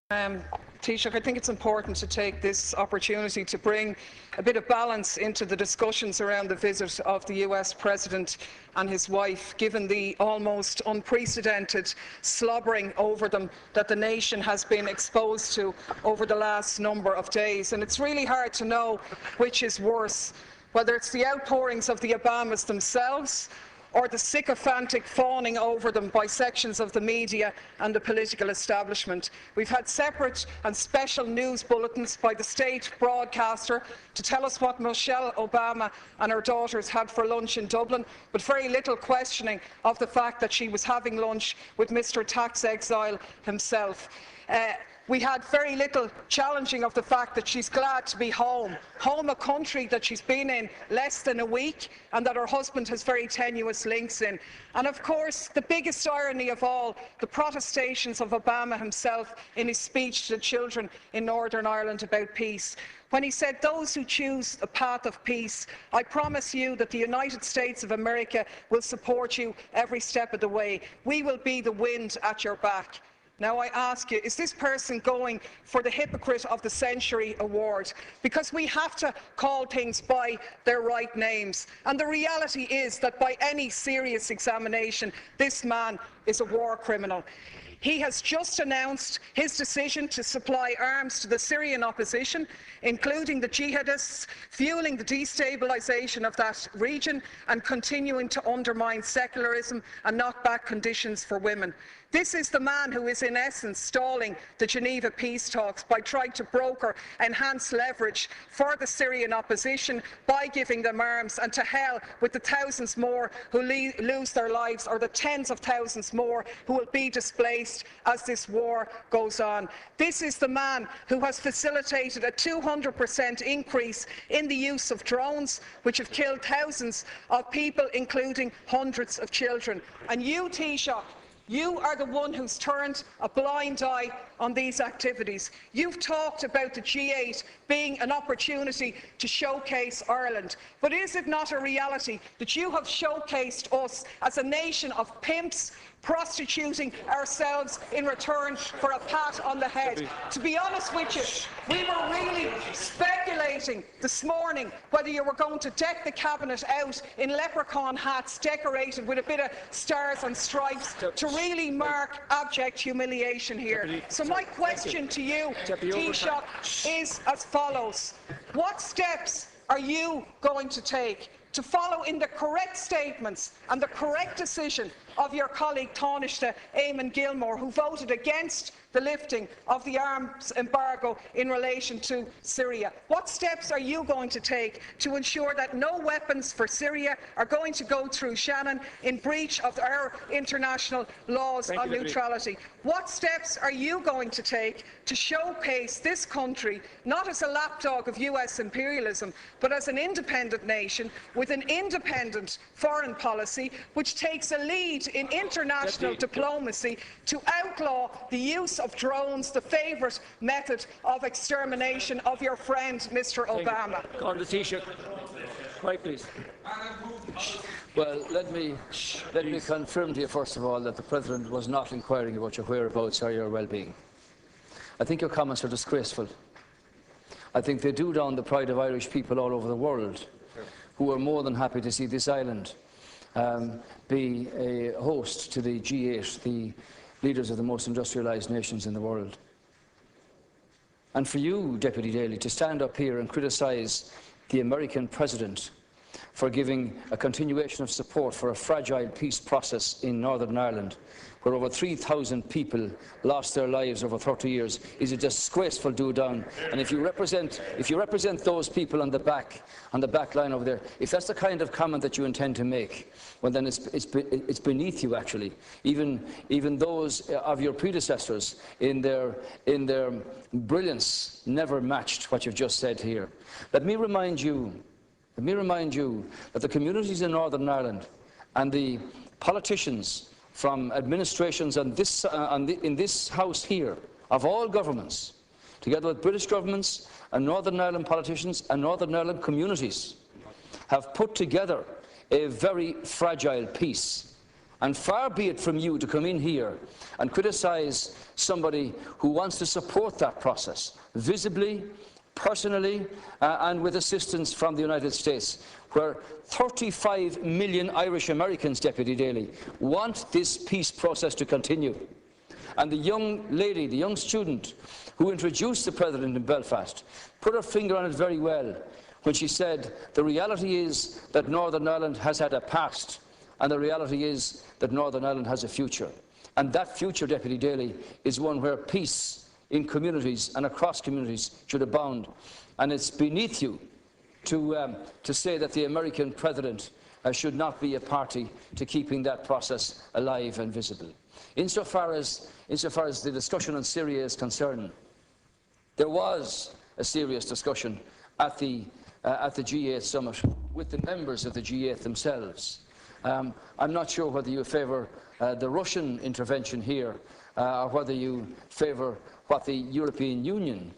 Taoiseach, I think it's important to take this opportunity to bring a bit of balance into the discussions around the visit of the US President and his wife, given the almost unprecedented slobbering over them that the nation has been exposed to over the last number of days. And it's really hard to know which is worse, whether it's the outpourings of the Obamas themselves or the sycophantic fawning over them by sections of the media and the political establishment. We've had separate and special news bulletins by the state broadcaster to tell us what Michelle Obama and her daughters had for lunch in Dublin, but very little questioning of the fact that she was having lunch with Mr. Tax Exile himself. We had very little challenging of the fact that she's glad to be home, a country that she's been in less than a week and that her husband has very tenuous links in. And of course, the biggest irony of all, the protestations of Obama himself in his speech to the children in Northern Ireland about peace, when he said, "Those who choose a path of peace, I promise you that the United States of America will support you every step of the way. We will be the wind at your back." Now I ask you, is this person going for the Hypocrite of the Century award? Because we have to call things by their right names. And the reality is that by any serious examination, this man is a war criminal. He has just announced his decision to supply arms to the Syrian opposition, including the jihadists, fueling the destabilisation of that region and continuing to undermine secularism and knock back conditions for women. This is the man who is in essence stalling the Geneva peace talks by trying to broker enhanced leverage for the Syrian opposition by giving them arms, and to hell with the thousands more who lose their lives, or the tens of thousands more who will be displaced as this war goes on. This is the man who has facilitated a 200% increase in the use of drones, which have killed thousands of people, including hundreds of children. And you, Taoiseach, you are the one who's turned a blind eye on these activities. You've talked about the G8 being an opportunity to showcase Ireland. But is it not a reality that you have showcased us as a nation of pimps, prostituting ourselves in return for a pat on the head? To be honest with you, we were really speculating this morning whether you were going to deck the cabinet out in leprechaun hats decorated with a bit of stars and stripes to really mark abject humiliation here. So my question to you, Taoiseach, is as follows. What steps are you going to take to follow in the correct statements and the correct decision of your colleague Taoiseach Eamon Gilmore, who voted against the lifting of the arms embargo in relation to Syria? What steps are you going to take to ensure that no weapons for Syria are going to go through Shannon in breach of our international laws on neutrality? What steps are you going to take to showcase this country not as a lapdog of US imperialism, but as an independent nation with an independent foreign policy which takes a lead in international diplomacy to outlaw the use of drones, the favourite method of extermination of your friend Mr. Obama? On the Taoiseach. Right, please. Well, let me confirm to you first of all that the President was not inquiring about your whereabouts or your well-being. I think your comments are disgraceful. I think they do down the pride of Irish people all over the world, who are more than happy to see this island be a host to the G8, the leaders of the most industrialised nations in the world. And for you, Deputy Daly, to stand up here and criticise the American President for giving a continuation of support for a fragile peace process in Northern Ireland, where over 3,000 people lost their lives over 30 years, is a disgraceful do-down. And if you represent those people on the back line over there, if that's the kind of comment that you intend to make, well then it's beneath you actually. Even those of your predecessors in their brilliance never matched what you've just said here. Let me remind you that the communities in Northern Ireland and the politicians from administrations in this House here, of all governments, together with British governments and Northern Ireland politicians and Northern Ireland communities, have put together a very fragile peace And far be it from you to come in here and criticise somebody who wants to support that process, visibly, personally, and with assistance from the United States, where 35 million Irish Americans, Deputy Daly, want this peace process to continue. And the young lady, the young student who introduced the President in Belfast, put her finger on it very well when she said, the reality is that Northern Ireland has had a past, and the reality is that Northern Ireland has a future. And that future, Deputy Daly, is one where peace in communities and across communities should abound. And it's beneath you to say that the American President should not be a party to keeping that process alive and visible. Insofar as the discussion on Syria is concerned, there was a serious discussion at the G8 summit with the members of the G8 themselves. I'm not sure whether you favour the Russian intervention here or whether you favour what the European Union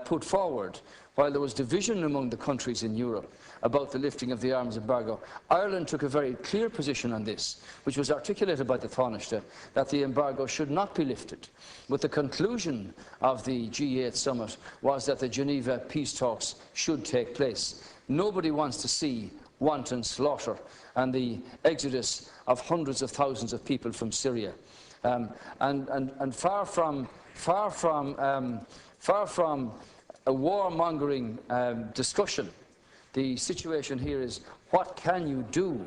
put forward. While there was division among the countries in Europe about the lifting of the arms embargo, Ireland took a very clear position on this, which was articulated by the Taoiseach, that the embargo should not be lifted. But the conclusion of the G8 summit was that the Geneva peace talks should take place. Nobody wants to see wanton slaughter and the exodus of hundreds of thousands of people from Syria. And far from a warmongering discussion, the situation here is, what can you do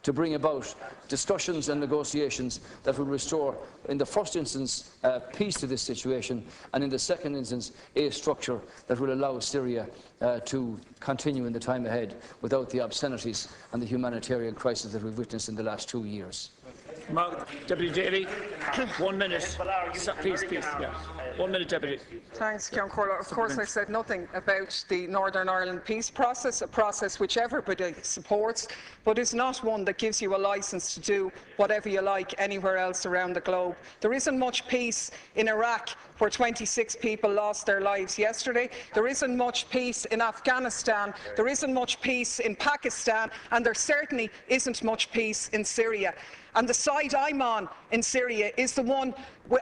to bring about discussions and negotiations that will restore, in the first instance, peace to this situation, and in the second instance, a structure that will allow Syria to continue in the time ahead without the obscenities and the humanitarian crisis that we've witnessed in the last 2 years. Deputy Daly, 1 minute. Please. Yeah. 1 minute, Deputy. Thanks, Ceann Comhairle. Of course, I said nothing about the Northern Ireland peace process, a process which everybody supports, but is not one that gives you a licence to do whatever you like anywhere else around the globe. There isn't much peace in Iraq, where 26 people lost their lives yesterday. There isn't much peace in Afghanistan. There isn't much peace in Pakistan, and there certainly isn't much peace in Syria. And the side I'm on in Syria is the one,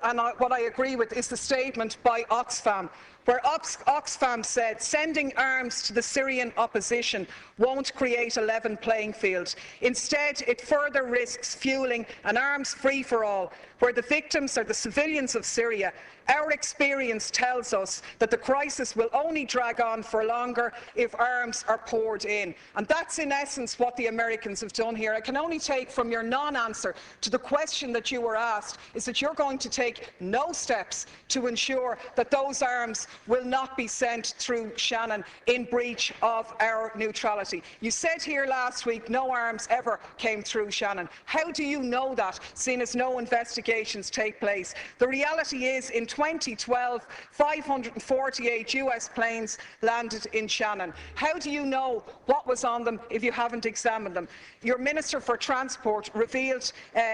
and what I agree with is the statement by Oxfam, where Oxfam said sending arms to the Syrian opposition won't create a level playing field. Instead, it further risks fueling an arms free-for-all, where the victims are the civilians of Syria. Our experience tells us that the crisis will only drag on for longer if arms are poured in. And that's in essence what the Americans have done here. I can only take from your non-answer to the question that you were asked is that you're going to take no steps to ensure that those arms will not be sent through Shannon in breach of our neutrality. You said here last week no arms ever came through Shannon. How do you know that, seeing as no investigations take place? The reality is, in 2012, 548 US planes landed in Shannon. How do you know what was on them if you haven't examined them? Your Minister for Transport revealed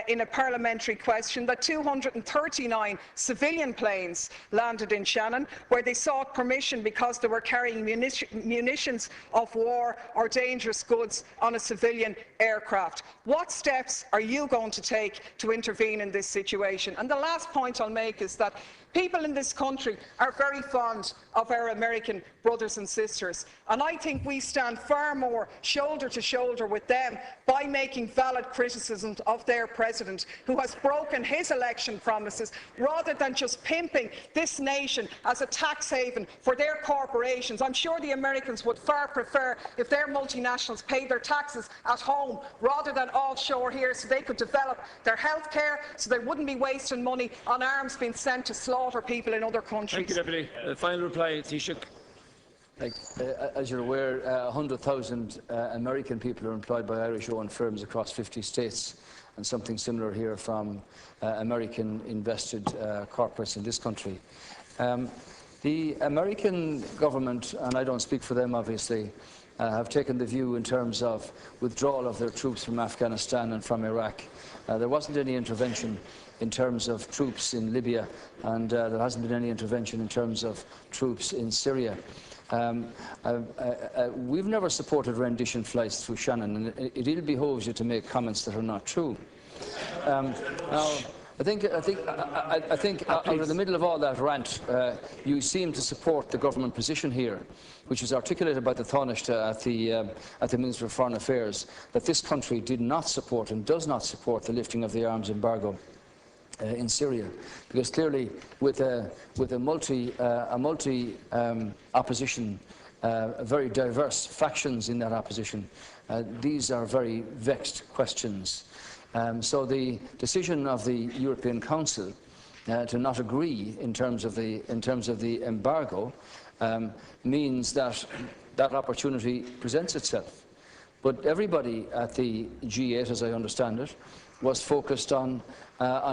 in a parliamentary question that 239 civilian planes landed in Shannon, where they sought permission because they were carrying munitions of war or dangerous goods on a civilian aircraft. What steps are you going to take to intervene in this situation? And the last point I'll make is that people in this country are very fond of our American brothers and sisters, and I think we stand far more shoulder to shoulder with them by making valid criticisms of their president, who has broken his election promises, rather than just pimping this nation as a tax haven for their corporations. I'm sure the Americans would far prefer if their multinationals paid their taxes at home rather than offshore here, so they could develop their health care, so they wouldn't be wasting money on arms being sent to slaughter people in other countries. Thank you, Deputy. Final reply, Taoiseach. As you're aware, 100,000 American people are employed by Irish-owned firms across 50 states, and something similar here from American-invested corporates in this country. The American government, and I don't speak for them obviously, have taken the view in terms of withdrawal of their troops from Afghanistan and from Iraq. There wasn't any intervention in terms of troops in Libya, and there hasn't been any intervention in terms of troops in Syria. We've never supported rendition flights through Shannon, and it ill behoves you to make comments that are not true. Now, I think out of the middle of all that rant, you seem to support the government position here, which was articulated by the Taoiseach at the Minister of Foreign Affairs, that this country did not support and does not support the lifting of the arms embargo in Syria, because clearly with a multi opposition, very diverse factions in that opposition, these are very vexed questions. So the decision of the European Council to not agree in terms of the embargo means that that opportunity presents itself. But everybody at the G8, as I understand it, was focused on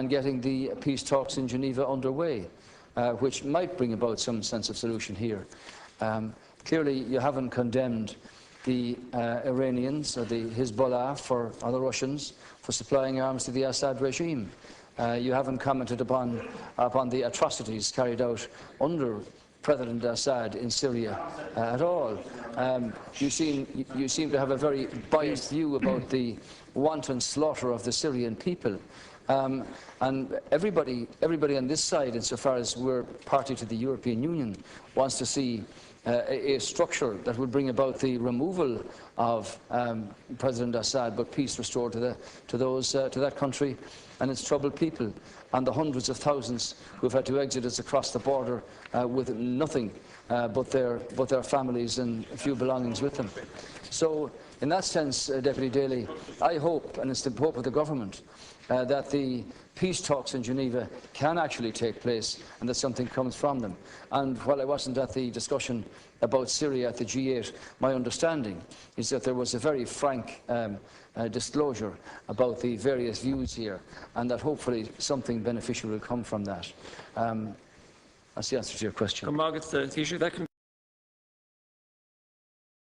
getting the peace talks in Geneva underway, which might bring about some sense of solution here. Clearly, you haven't condemned the Iranians or the Hezbollah or the Russians for supplying arms to the Assad regime. You haven't commented upon the atrocities carried out under President Assad in Syria at all. You seem to have a very biased view about the wanton slaughter of the Syrian people. And everybody on this side, insofar as we're party to the European Union, wants to see a structure that will bring about the removal of President Assad, but peace restored to that country and its troubled people, and the hundreds of thousands who have had to exit us across the border with nothing but their families and a few belongings with them. So, in that sense, Deputy Daly, I hope, and it's the hope of the government, that the peace talks in Geneva can actually take place and that something comes from them. And while I wasn't at the discussion about Syria at the G8, my understanding is that there was a very frank disclosure about the various views here, and that hopefully something beneficial will come from that. That's the answer to your question. That